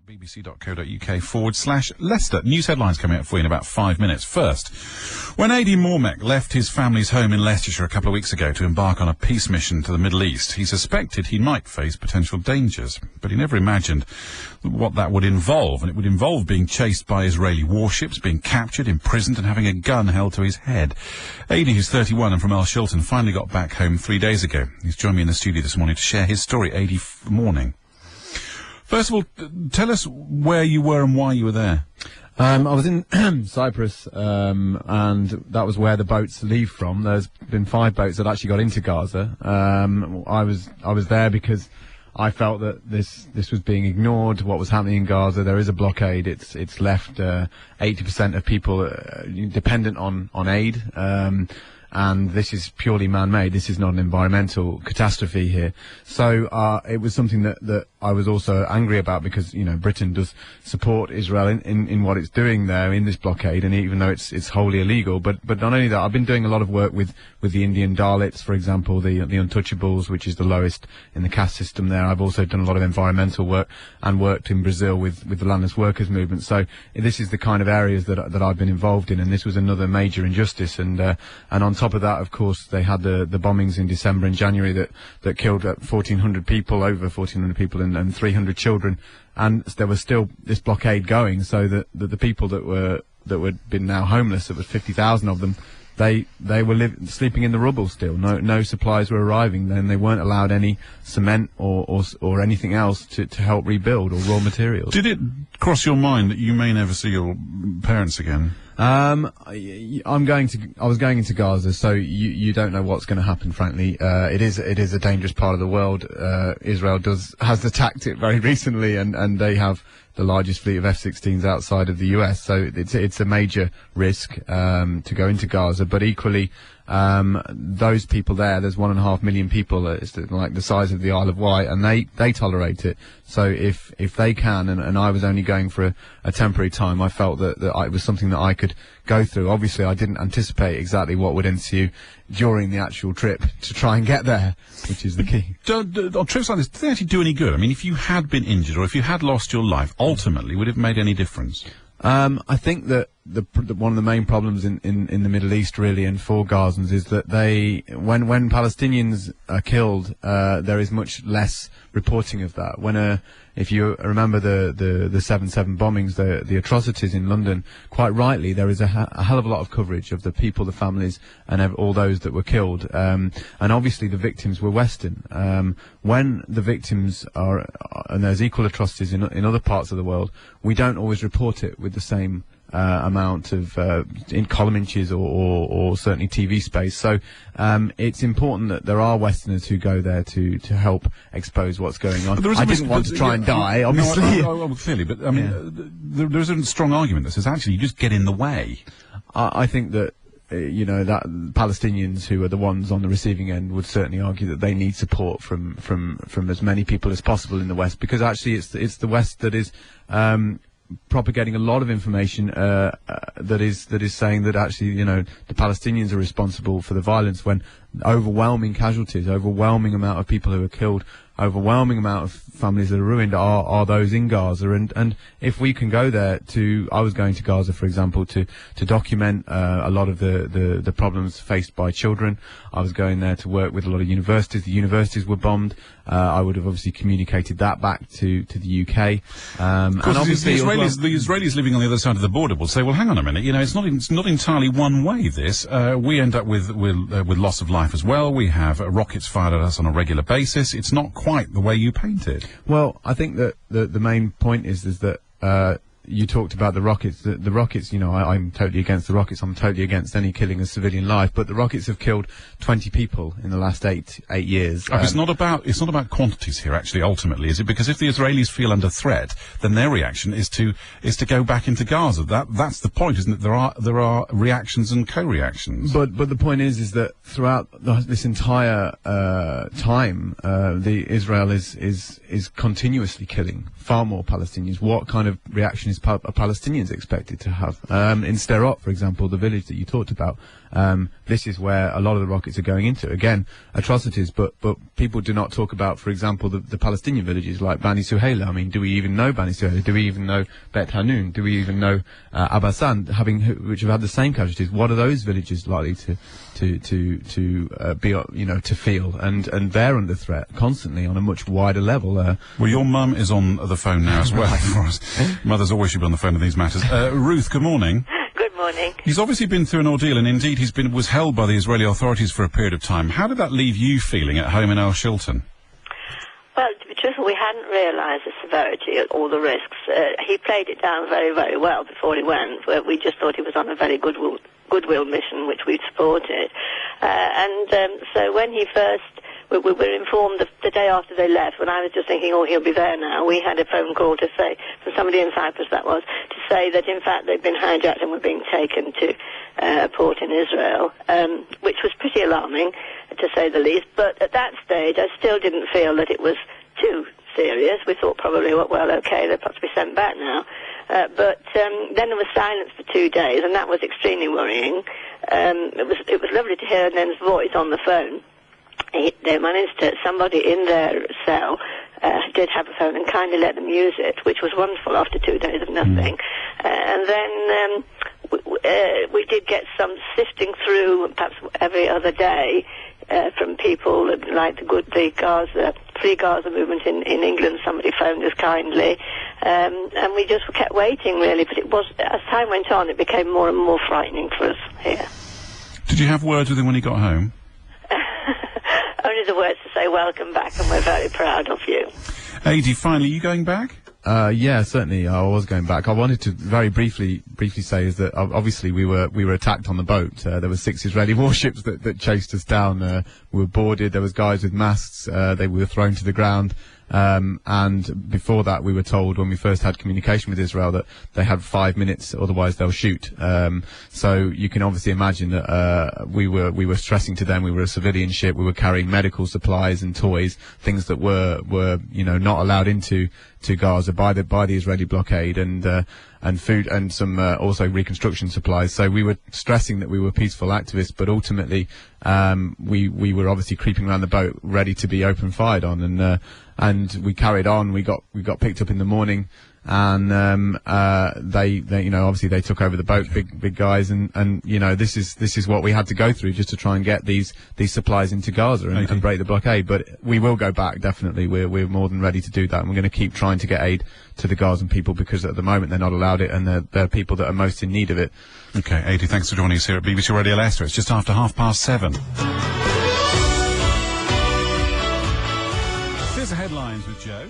bbc.co.uk/Leicester. News headlines coming up for you in about 5 minutes. First, when Adie Mormech left his family's home in Leicestershire a couple of weeks ago to embark on a peace mission to the Middle East, he suspected he might face potential dangers, but he never imagined what that would involve, and it would involve being chased by Israeli warships, being captured, imprisoned, and having a gun held to his head. Adie, who's 31 and from Earl Shilton, finally got back home 3 days ago. He's joined me in the studio this morning to share his story. Adie, morning. First of all, tell us where you were and why you were there. I was in Cyprus, and that was where the boats leave from. There's been 5 boats that actually got into Gaza. I was there because I felt that this was being ignored, what was happening in Gaza. There is a blockade. It's left 80% of people dependent on aid. And this is purely man-made. This is not an environmental catastrophe here. So it was something that I was also angry about, because, you know, Britain does support Israel in what it's doing there in this blockade, and even though it's wholly illegal. But not only that, I've been doing a lot of work with the Indian Dalits, for example, the Untouchables, which is the lowest in the caste system there. I've also done a lot of environmental work and worked in Brazil with the landless workers movement. So this is the kind of areas that I've been involved in, and this was another major injustice. And on top of that, of course, they had the bombings in December and January that killed 1,400 people, over 1,400 people, and 300 children. And there was still this blockade going, so that the people that were been now homeless, there was 50,000 of them. They were sleeping in the rubble still. No supplies were arriving. Then they weren't allowed any cement or anything else to help rebuild, or raw materials. Did it cross your mind that you may never see your parents again? I was going into Gaza, so you don't know what's going to happen, frankly. It is a dangerous part of the world. Israel has attacked it very recently, and they have the largest fleet of F-16s outside of the US, so it's a major risk to go into Gaza. But equally, those people there's 1.5 million people. It's like the size of the Isle of Wight, and they tolerate it. So if they can, and I was only going for a temporary time, I felt that it was something that I could go through. Obviously, I didn't anticipate exactly what would ensue during the actual trip to try and get there, which is the key. On trips like this, do they actually do any good? I mean, if you had been injured, or if you had lost your life, ultimately, would it have made any difference? I think that one of the main problems in the Middle East, really, and for Gazans, is that when Palestinians are killed, there is much less reporting of that. If you remember the 7/7 bombings, the atrocities in London, quite rightly, there is a hell of a lot of coverage of the people, the families, and all those that were killed. And obviously the victims were Western. When the victims and there's equal atrocities in other parts of the world, we don't always report it with the same amount of in column inches or certainly TV space. So it's important that there are Westerners who go there to help expose what's going on. I didn't want to try and die, obviously. No, clearly, but I mean, there's a strong argument that says actually you just get in the way. I think that that Palestinians, who are the ones on the receiving end, would certainly argue that they need support from as many people as possible in the West, because actually it's the West that is propagating a lot of information that is saying that actually, the Palestinians are responsible for the violence, when overwhelming casualties, overwhelming amount of people who are killed, overwhelming amount of families that are ruined are those in Gaza. And if we can go there I was going to Gaza, for example, to document a lot of the problems faced by children. I was going there to work with a lot of universities. The universities were bombed. I would have obviously communicated that back to the UK. And obviously the Israelis living on the other side of the border will say, well, hang on a minute, it's not entirely one way, this. We end up with loss of life as well. We have rockets fired at us on a regular basis. It's not quite the way you paint it. Well, I think that the main point is that you talked about the rockets. The rockets, I'm totally against the rockets. I'm totally against any killing of civilian life. But the rockets have killed 20 people in the last eight years. It's not about quantities here, actually. Ultimately, is it? Because if the Israelis feel under threat, then their reaction is to go back into Gaza. That's the point, isn't it? There are reactions and co-reactions. But the point is that throughout this entire time, the Israel is continuously killing far more Palestinians. What kind of reaction millions of Palestinians expected to have. In Sderot, for example, the village that you talked about, this is where a lot of the rockets are going into. Again, atrocities, but people do not talk about, for example, the Palestinian villages like Bani Suhaila. I mean, do we even know Bani Suhaila? Do we even know Bet Hanun? Do we even know Abasan, which have had the same casualties? What are those villages likely to be, to feel? And they're under threat constantly on a much wider level. Well, your mum is on the phone now as well for us. Mothers always should be on the phone in these matters. Ruth, good morning. Good morning. He's obviously been through an ordeal, and indeed was held by the Israeli authorities for a period of time. How did that leave you feeling at home in El Shilton? Well, to be truthful, we hadn't realised the severity of all the risks. He played it down very, very well before he went. We just thought he was on a very goodwill mission, which we supported. So when he first... We were informed the day after they left, when I was just thinking, oh, he'll be there now. We had a phone call to say, from somebody in Cyprus that was, to say that in fact they'd been hijacked and were being taken to a port in Israel, which was pretty alarming, to say the least. But at that stage, I still didn't feel that it was too serious. We thought probably, well, okay, they'll perhaps be sent back now. But then there was silence for 2 days, and that was extremely worrying. It was lovely to hear Nen's voice on the phone. They managed to, somebody in their cell did have a phone and kindly let them use it, which was wonderful after 2 days of nothing. And then we did get some sifting through, perhaps every other day, from people like the Gaza, Free Gaza movement in England. Somebody phoned us kindly, and we just kept waiting, really. But it was, as time went on, it became more and more frightening for us here. Did you have words with him when he got home? Only the words to say welcome back, and we're very proud of you. Adie, finally, you going back? Yeah, certainly. I was going back. I wanted to very briefly say is that obviously we were attacked on the boat. There were 6 Israeli warships that chased us down. We were boarded. There was guys with masks. They were thrown to the ground. And before that, we were told when we first had communication with Israel that they had 5 minutes, otherwise they'll shoot. So you can obviously imagine that we were stressing to them. We were a civilian ship. We were carrying medical supplies and toys, things that were not allowed into Gaza by the Israeli blockade, and food and some also reconstruction supplies. So we were stressing that we were peaceful activists, but ultimately we were obviously creeping around the boat, ready to be open fired on, and we carried on. We got picked up in the morning, and they obviously they took over the boat, big guys, and this is what we had to go through just to try and get these supplies into Gaza and break the blockade. But we will go back, definitely. We're more than ready to do that, and we're going to keep trying to get aid to the Gazan people, because at the moment they're not allowed it, and they're people that are most in need of it. Okay, Adie, thanks for joining us here at BBC Radio Leicester. It's just after 7:30. Here's the headlines with Joe.